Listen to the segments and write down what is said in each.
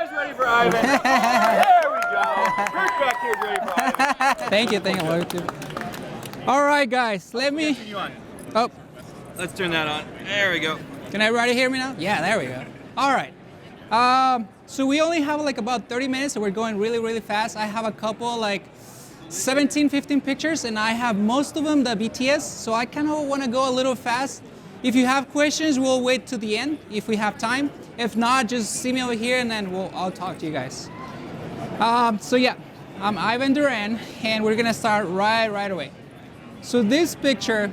Chairs ready for Ivan. There we go. Kurt back here is ready for Ivan. Thank you, love you too. All right, guys, let me. Continue on. Oh, Let's turn that on. There we go. can everybody hear me now? Yeah, there we go. All right. So we only have like about 30 minutes, so we're going really, really fast. I have a couple like 17, 15 pictures, and I have most of them the BTS, so I kind of want to go a little fast. If you have questions, we'll wait to the end if we have time. If not, just see me over here, and then I'll talk to you guys. So yeah, I'm Ivan Duran, and we're gonna start right away. So this picture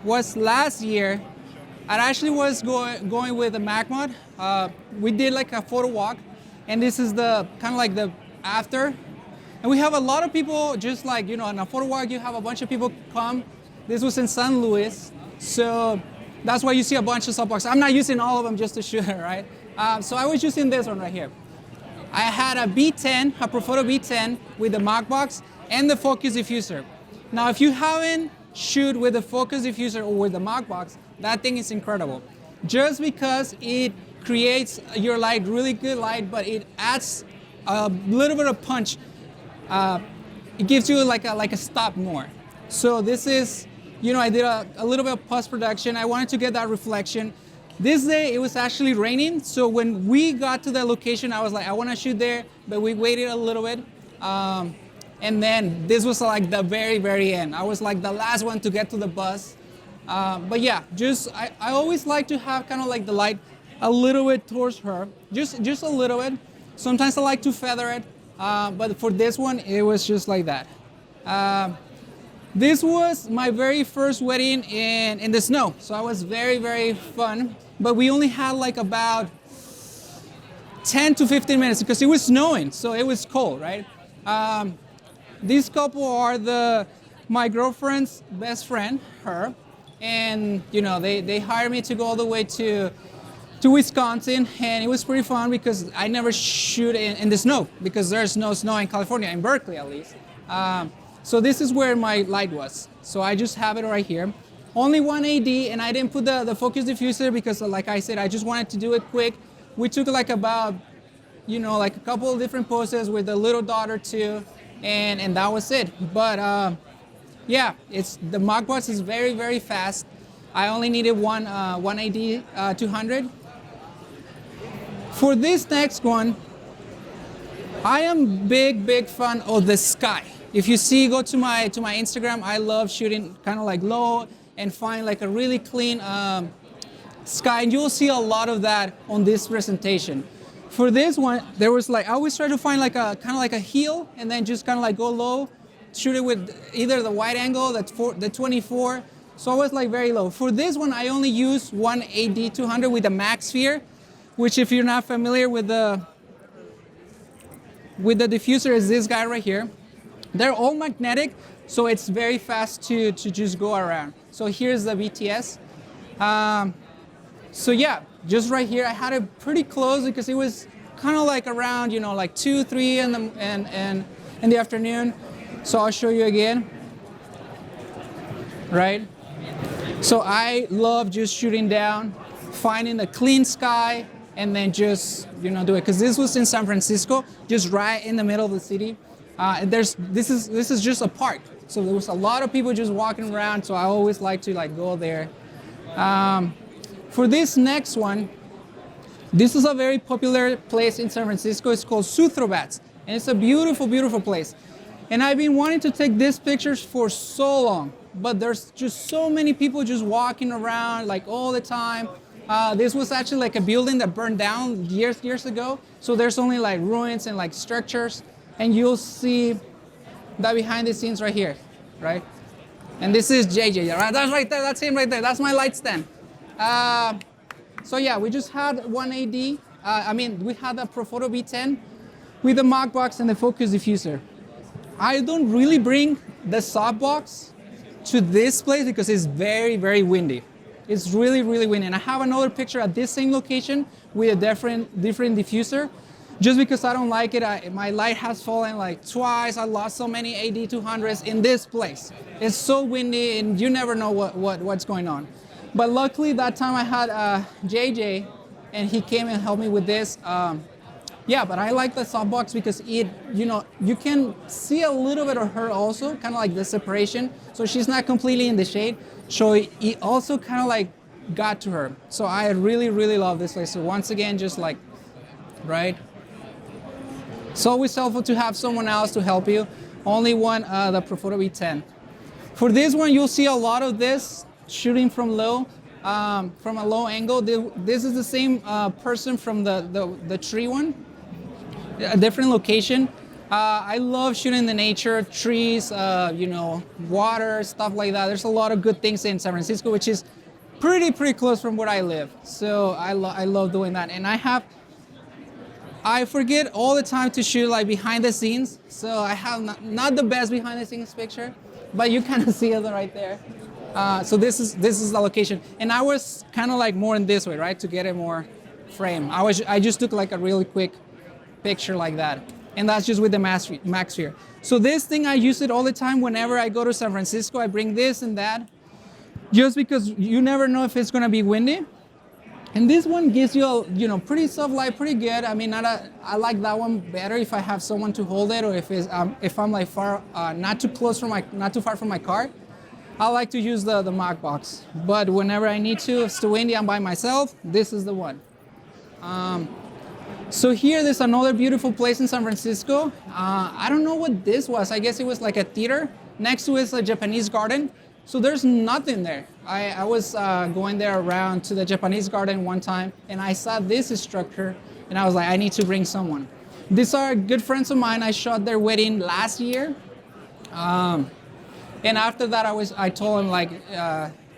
was last year. I actually was going with a MagMod. We did like a photo walk, and this is the kind of like the after. And we have a lot of people, just like, you know, on a photo walk, you have a bunch of people come. This was in San Luis, so that's why you see a bunch of softbox. I'm not using all of them just to shoot it, right? So I was using this one right here. I had a B10, a Profoto B10 with the MagBox and the focus diffuser. Now, if you haven't shoot with the focus diffuser or with the MagBox, that thing is incredible. Just because it creates your light, really good light, but it adds a little bit of punch. It gives you like a stop more. So this is, you know, I did a little bit of post-production. I wanted to get that reflection. This day it was actually raining, so when we got to the location, I was like, I want to shoot there, but we waited a little bit. And then this was like the very end. I was like the last one to get to the bus. But yeah, just I always like to have kind of like the light a little bit towards her, just a little bit. Sometimes I like to feather it, but for this one, it was just like that. This was my very first wedding in the snow, so it was very fun. But we only had like about 10 to 15 minutes because it was snowing, so it was cold, right? These couple are my girlfriend's best friend, her, and you know they hired me to go all the way to Wisconsin, and it was pretty fun because I never shoot in the snow because there's no snow in California, in Berkeley at least. So this is where my light was. So I just have it right here. Only one AD, and I didn't put the focus diffuser because, like I said, I just wanted to do it quick. We took like about, you know, like a couple of different poses with the little daughter too, and that was it. But yeah, the MagBox is very fast. I only needed one AD 200. For this next one, I am big fan of the sky. If you see, go to my Instagram. I love shooting kind of like low and find like a really clean sky, and you'll see a lot of that on this presentation. For this one, there was like I always try to find like a kind of like a heel, and then just kind of like go low, shoot it with either the wide angle, the 24. So I was like very low. For this one, I only use one AD 200 with the MagSphere, which if you're not familiar with the diffuser is this guy right here. They're all magnetic, so it's very fast to just go around. So here's the BTS. So yeah, just right here, I had it pretty close because it was kind of like around, you know, like 2, 3 in the afternoon. So I'll show you again. Right? So I love just shooting down, finding a clean sky, and then just, you know, do it. Because this was in San Francisco, just right in the middle of the city. This is just a park. So there was a lot of people just walking around, so I always like to like go there. For this next one, this is a very popular place in San Francisco. It's called Sutro Baths, and it's a beautiful place. And I've been wanting to take these pictures for so long, but there's just so many people just walking around like all the time. This was actually like a building that burned down years ago, so there's only like ruins and like structures, and you'll see that behind the scenes right here, right? And this is JJ, right? That's right there, that's him right there, that's my light stand. So yeah, we just had one AD, we had the Profoto B10 with the MagBox and the focus diffuser. I don't really bring the softbox to this place because it's very windy. It's really windy. And I have another picture at this same location with a different diffuser. Just because I don't like it, my light has fallen like twice. I lost so many AD 200s in this place. It's so windy and you never know what's going on. But luckily that time I had JJ and he came and helped me with this. Yeah, but I like the softbox because it, you can see a little bit of her also, kind of like the separation. So she's not completely in the shade. So it also kind of like got to her. So I really, really love this place. So once again, just like, right? It's always helpful to have someone else to help you. Only one, the Profoto V10. For this one, you'll see a lot of this shooting from low, from a low angle. This is the same person from the tree one. A different location. I love shooting the nature, trees, water, stuff like that. There's a lot of good things in San Francisco, which is pretty close from where I live. So I love doing that. And I forget all the time to shoot like behind the scenes. So I have not the best behind the scenes picture, but you kind of see it right there. So this is the location. And I was kind of like more in this way, right? To get it more frame. I just took like a really quick picture like that, and that's just with the MagSphere. So this thing, I use it all the time whenever I go to San Francisco. I bring this and that, just because you never know if it's gonna be windy. And this one gives you a pretty soft light, pretty good. I mean, I like that one better if I have someone to hold it, or if I'm like far, not too far from my car. I like to use the Mag box, but whenever I need to, if it's too windy, I'm by myself. This is the one. So here, there's another beautiful place in San Francisco. I don't know what this was. I guess it was like a theater. Next to it is a Japanese garden. So there's nothing there. I was going there around to the Japanese garden one time, and I saw this structure, and I was like, I need to bring someone. These are good friends of mine. I shot their wedding last year. And after that, I told them like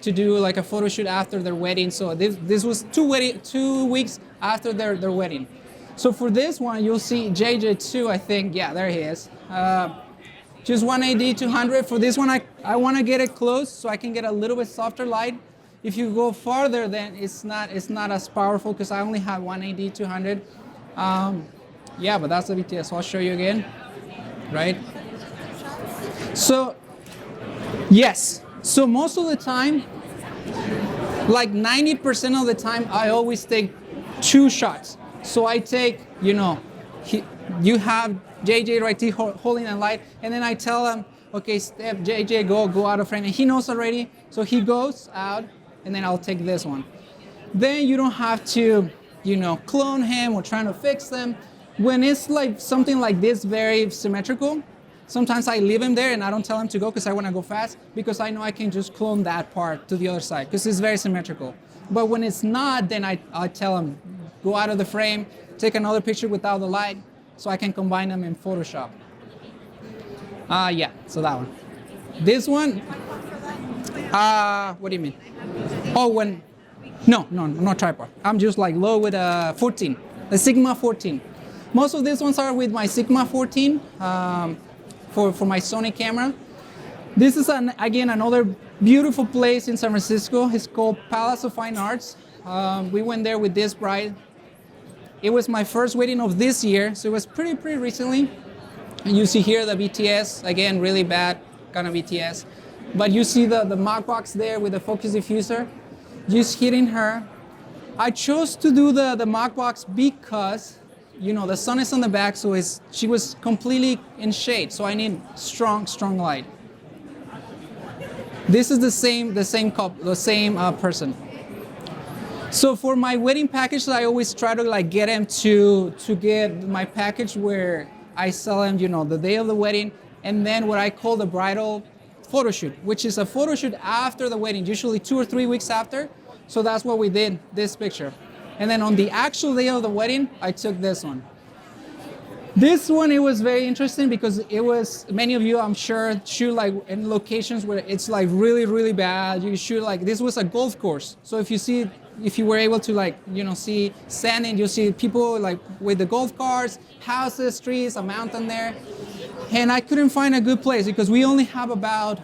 to do like a photo shoot after their wedding. So this was 2 weeks after their wedding. So for this one, you'll see JJ2, I think. Yeah, there he is. Just 180, 200. For this one, I want to get it close so I can get a little bit softer light. If you go farther, then it's not as powerful because I only have 180, 200. Yeah, but that's the VTS. So I'll show you again, right? So, yes. So most of the time, like 90% of the time, I always take 2 shots. So I take, you have JJ right here holding a light, and then I tell him, okay, step, JJ, go out of frame. And he knows already, so he goes out, and then I'll take this one. Then you don't have to, clone him or trying to fix them. When it's like something like this, very symmetrical, sometimes I leave him there and I don't tell him to go because I want to go fast, because I know I can just clone that part to the other side because it's very symmetrical. But when it's not, then I tell him, go out of the frame, take another picture without the light, so I can combine them in Photoshop. Yeah, so that one. This one, what do you mean? Oh, no tripod. I'm just like low with a 14, the Sigma 14. Most of these ones are with my Sigma 14 for my Sony camera. This is, again, another beautiful place in San Francisco. It's called Palace of Fine Arts. We went there with this bride. It was my first wedding of this year, so it was pretty recently. And you see here the BTS, again, really bad kind of BTS. But you see the Mag box there with the focus diffuser, just hitting her. I chose to do the Mag box because, the sun is on the back, so she was completely in shade, so I need strong light. This is the same couple, the same person. So for my wedding package, I always try to like get him to get my package where I sell him, the day of the wedding, and then what I call the bridal photo shoot, which is a photo shoot after the wedding, usually 2 or 3 weeks after. So that's what we did, this picture. And then on the actual day of the wedding, I took this one. This one, it was very interesting because it was, many of you, I'm sure, shoot like in locations where it's like really bad. You shoot like, this was a golf course. So if you were able to like, see sand, and you see people like with the golf carts, houses, trees, a mountain there. And I couldn't find a good place because we only have about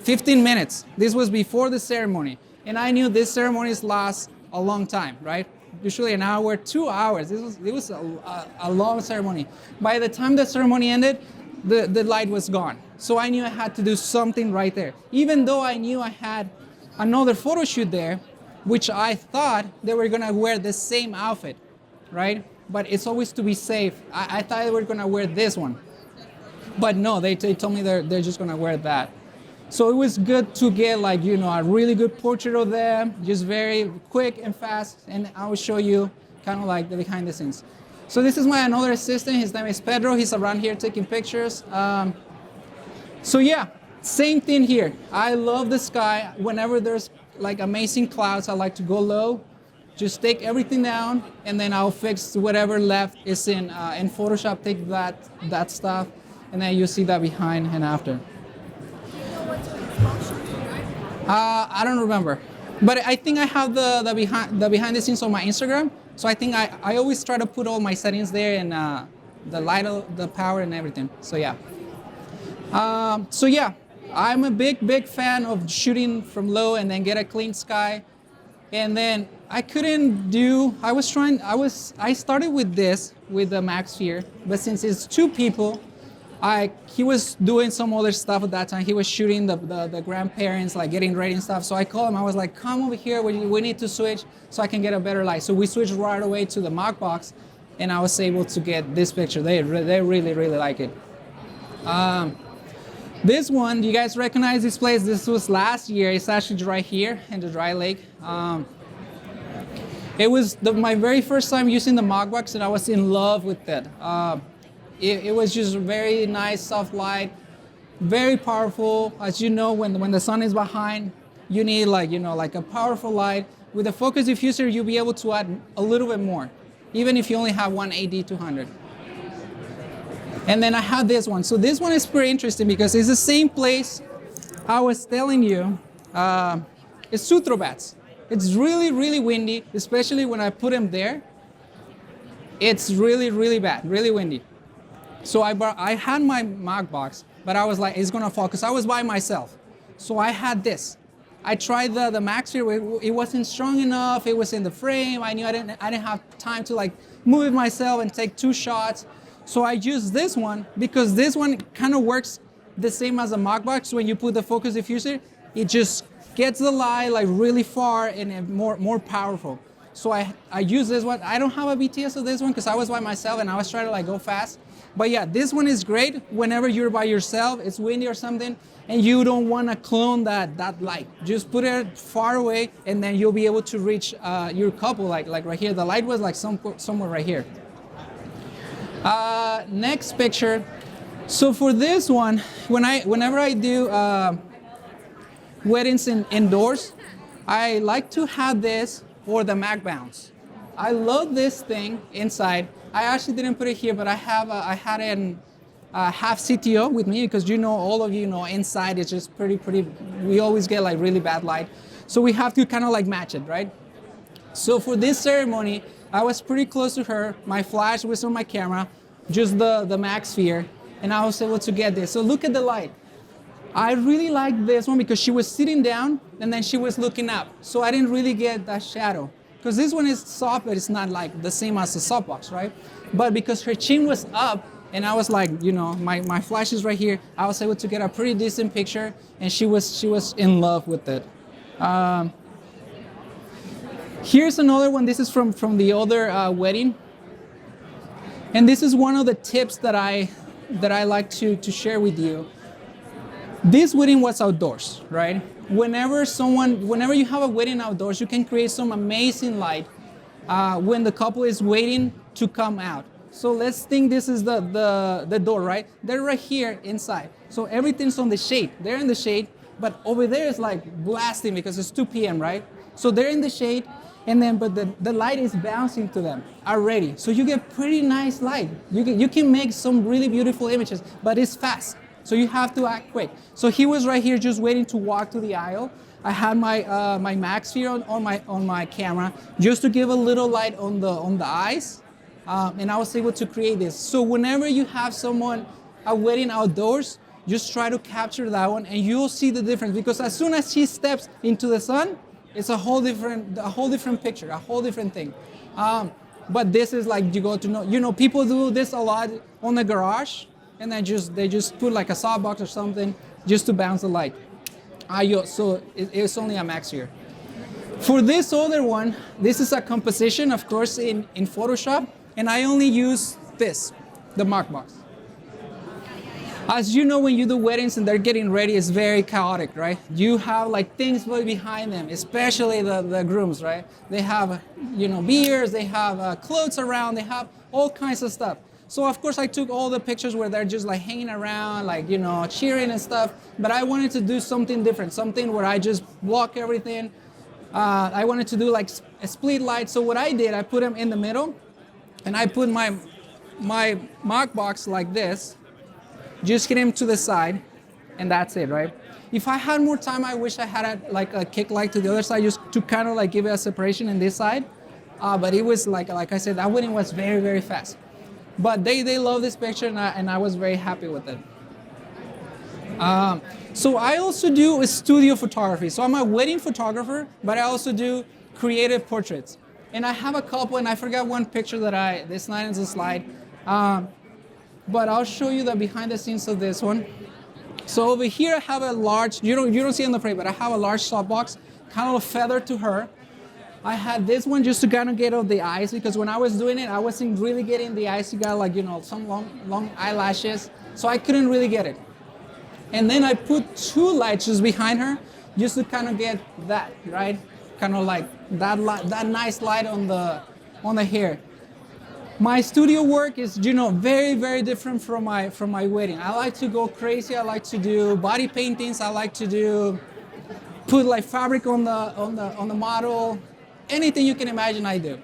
15 minutes. This was before the ceremony. And I knew these ceremonies last a long time, right? Usually an hour, 2 hours. It was a long ceremony. By the time the ceremony ended, the light was gone. So I knew I had to do something right there. Even though I knew I had another photo shoot there, which I thought they were gonna wear the same outfit. right? But it's always to be safe. I thought they were gonna wear this one, but no, they told me they're just gonna wear that. So it was good to get like, you know, a really good portrait of them, just very quick and fast. And I will show you kind of like the behind the scenes. So this is my another assistant. His name is Pedro. He's around here taking pictures. So yeah, same thing here. I love the sky. Whenever there's like amazing clouds, I like to go low, just take everything down, and then I'll fix whatever left is in Photoshop, take that stuff, and then you see that behind and after. I don't remember, but I think I have the behind the scenes on my Instagram. So I think I always try to put all my settings there and the light, the power, and everything. So yeah. So yeah, I'm a big fan of shooting from low and then get a clean sky. And then I started with this with the MagSphere, but since it's two people, he was doing some other stuff at that time. He was shooting the grandparents, like getting ready and stuff. So I called him. I was like, come over here. We need to switch so I can get a better light. So we switched right away to the Mag box, and I was able to get this picture. They really like it. This one, do you guys recognize this place? This was last year. It's actually right here in the dry lake. It was my very first time using the Mag box, and I was in love with it. It was just very nice, soft light, very powerful. As you know, when the sun is behind, you need like a powerful light. With the focus diffuser, you'll be able to add a little bit more, even if you only have one AD200. And then I have this one. So this one is pretty interesting because it's the same place I was telling you. It's Sutro Baths. It's really windy, especially when I put them there. It's really bad, really windy. So I had my Mag box, but I was like, it's gonna fall, because I was by myself. So I had this. I tried the MagSphere, it wasn't strong enough, it was in the frame, I knew I didn't have time to like move it myself and take 2 shots. So I used this one, because this one kind of works the same as a Mag box. When you put the focus diffuser, it just gets the light like really far and more powerful. So I use this one. I don't have a BTS of this one because I was by myself and I was trying to like go fast. But yeah, this one is great whenever you're by yourself, it's windy or something, and you don't want to clone that light. Just put it far away, and then you'll be able to reach your couple, like right here. The light was like somewhere right here. Next picture. So for this one, whenever I do weddings indoors, I like to have this or the Mag Bounce. I love this thing inside. I actually didn't put it here, but I had an half CTO with me, because all of you know inside it's just pretty. We always get like really bad light, so we have to kind of like match it, right? So for this ceremony, I was pretty close to her. My flash was on my camera, just the MagSphere, and I was able to get this. So look at the light. I really like this one because she was sitting down and then she was looking up, so I didn't really get that shadow. Because this one is soft, but it's not like the same as the softbox, right? But because her chin was up, and I was like, my flash is right here, I was able to get a pretty decent picture, and she was in love with it. Here's another one. This is from the other wedding, and this is one of the tips that I like to share with you. This wedding was outdoors, right? Whenever you have a wedding outdoors, you can create some amazing light when the couple is waiting to come out. So let's think this is the door, right? They're right here inside. So everything's on the shade. They're in the shade, but over there is like blasting because it's 2 p.m., right? So they're in the shade, but the light is bouncing to them already. So you get pretty nice light. You can make some really beautiful images, but it's fast. So you have to act quick. So he was right here just waiting to walk to the aisle. I had my MagSphere on my camera just to give a little light on the eyes, and I was able to create this. So whenever you have a wedding outdoors, just try to capture that one, and you'll see the difference. Because as soon as she steps into the sun, it's a whole different picture, a whole different thing. But this is like you go to know. People do this a lot on the garage. And then they just put like a softbox or something just to bounce the light. So it's only a MagSphere. For this other one, this is a composition, of course, in Photoshop, and I only use this, the MagBox. As you know, when you do weddings and they're getting ready, it's very chaotic, right? You have like things behind them, especially the grooms, right? They have, beers, they have clothes around, they have all kinds of stuff. So of course I took all the pictures where they're just like hanging around, like, cheering and stuff, but I wanted to do something different, something where I just block everything. I wanted to do like a split light. So what I did, I put them in the middle and I put my MagBox like this. Just get him to the side, and that's it, right? If I had more time, I wish I had a kick light to the other side, just to kind of like give it a separation in this side. But it was like I said, that wedding was very, very fast. But they love this picture, and I was very happy with it. So I also do studio photography. So I'm a wedding photographer, but I also do creative portraits. And I have a couple, and I forgot one picture this night is a slide. But I'll show you the behind the scenes of this one. So over here I have a large, you don't see it on the frame, but I have a large softbox, kind of a feather to her. I had this one just to kind of get out the eyes, because when I was doing it, I wasn't really getting the eyes. You got like, some long eyelashes, so I couldn't really get it. And then I put two lights just behind her, just to kind of get that, right? Kind of like that nice light on the hair. My studio work is, very, very different from my wedding. I like to go crazy. I like to do body paintings. I like to put like fabric on the model. Anything you can imagine, I do.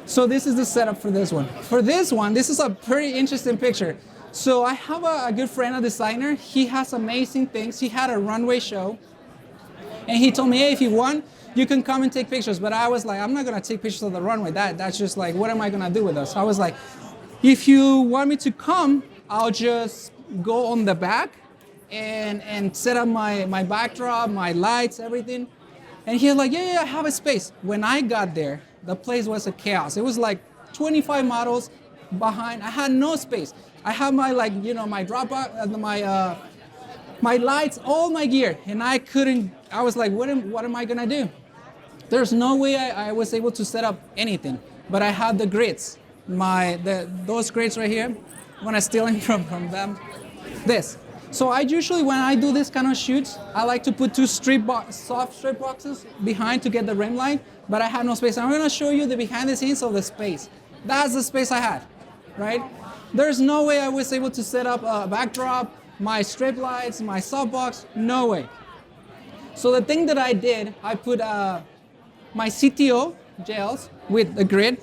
So this is the setup for this one. For this one, this is a pretty interesting picture. So I have a good friend, a designer. He has amazing things. He had a runway show, and he told me, hey, if you want, you can come and take pictures. But I was like, I'm not gonna take pictures of the runway. That's just like, what am I gonna do with those? So I was like, if you want me to come, I'll just go on the back and set up my backdrop, my lights, everything. And he was like, yeah, I have a space. When I got there, the place was a chaos. It was like 25 models behind. I had no space. I have my my drop box, my lights, all my gear, and I was like, what am I gonna do? There's no way I was able to set up anything, but I had the grids, those grids right here. I'm gonna steal them from them. This. So I usually, when I do this kind of shoots, I like to put two soft strip boxes behind to get the rim light, but I had no space. I'm gonna show you the behind the scenes of the space. That's the space I had, right? There's no way I was able to set up a backdrop, my strip lights, my softbox, no way. So the thing that I did, I put my CTO gels with the grid,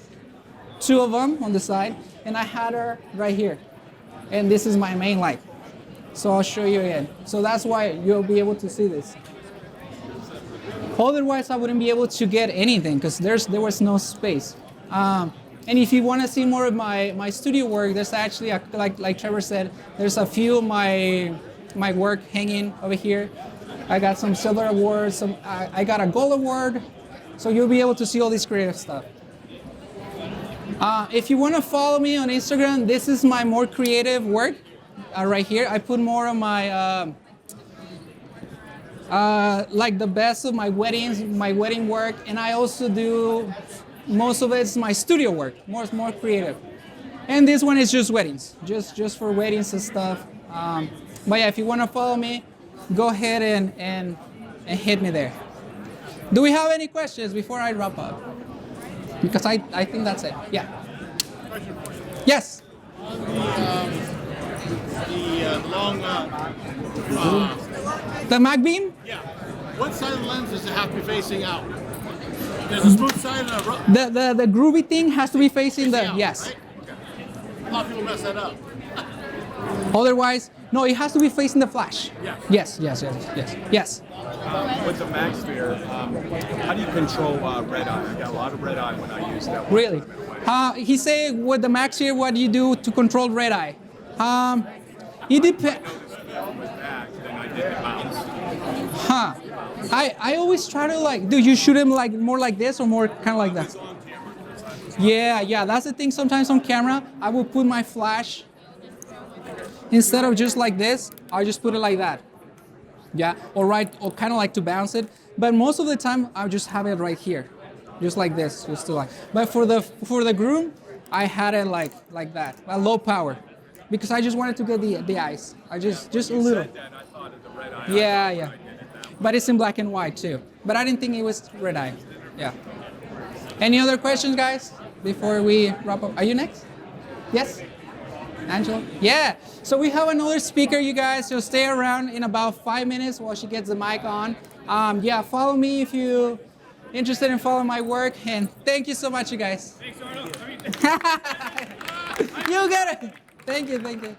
two of them on the side, and I had her right here. And this is my main light. So I'll show you again. So that's why you'll be able to see this. Otherwise, I wouldn't be able to get anything because there was no space. And if you want to see more of my studio work, there's actually, like Trevor said, there's a few of my work hanging over here. I got some silver awards, I got a gold award, so you'll be able to see all this creative stuff. If you want to follow me on Instagram, this is my more creative work right here. I put more of my, like the best of my weddings, my wedding work, and I also do, most of it's my studio work, more creative. And this one is just weddings, just for weddings and stuff. But yeah, if you want to follow me, go ahead and hit me there. Do we have any questions before I wrap up? Because I think that's it. Yeah. Yes. The mag beam? Yeah. What side of the lens does it have to be facing out? There's a smooth side and a rough. The groovy thing has to be facing the out, yes. Right? Okay. A lot of people mess that up. Otherwise, no, it has to be facing the flash. Yeah. Yes. With the MagSphere, how do you control red eye? I got a lot of red eye when I use that. Really? He said with the MagSphere, what do you do to control red eye? It depends. Huh. I always try to do you shoot him like more like this or more kind of like that? Yeah, that's the thing. Sometimes on camera, I will put my flash, instead of just like this, I'll just put it like that. Yeah, or kind of like to bounce it. But most of the time, I'll just have it right here, just like this, just to like. But for the groom, I had it like that, a low power, because I just wanted to get the eyes. I just a little. Said that, I thought of the red eye. Yeah, yeah. But it's in black and white too. But I didn't think it was red eye. Yeah. Any other questions, guys, before we wrap up? Are you next? Yes? Angela? Yeah. So we have another speaker, you guys. So stay around in about 5 minutes while she gets the mic on. Yeah, follow me if you're interested in following my work. And thank you so much, you guys. Thanks, Arnold. You get it. Thank you, thank you.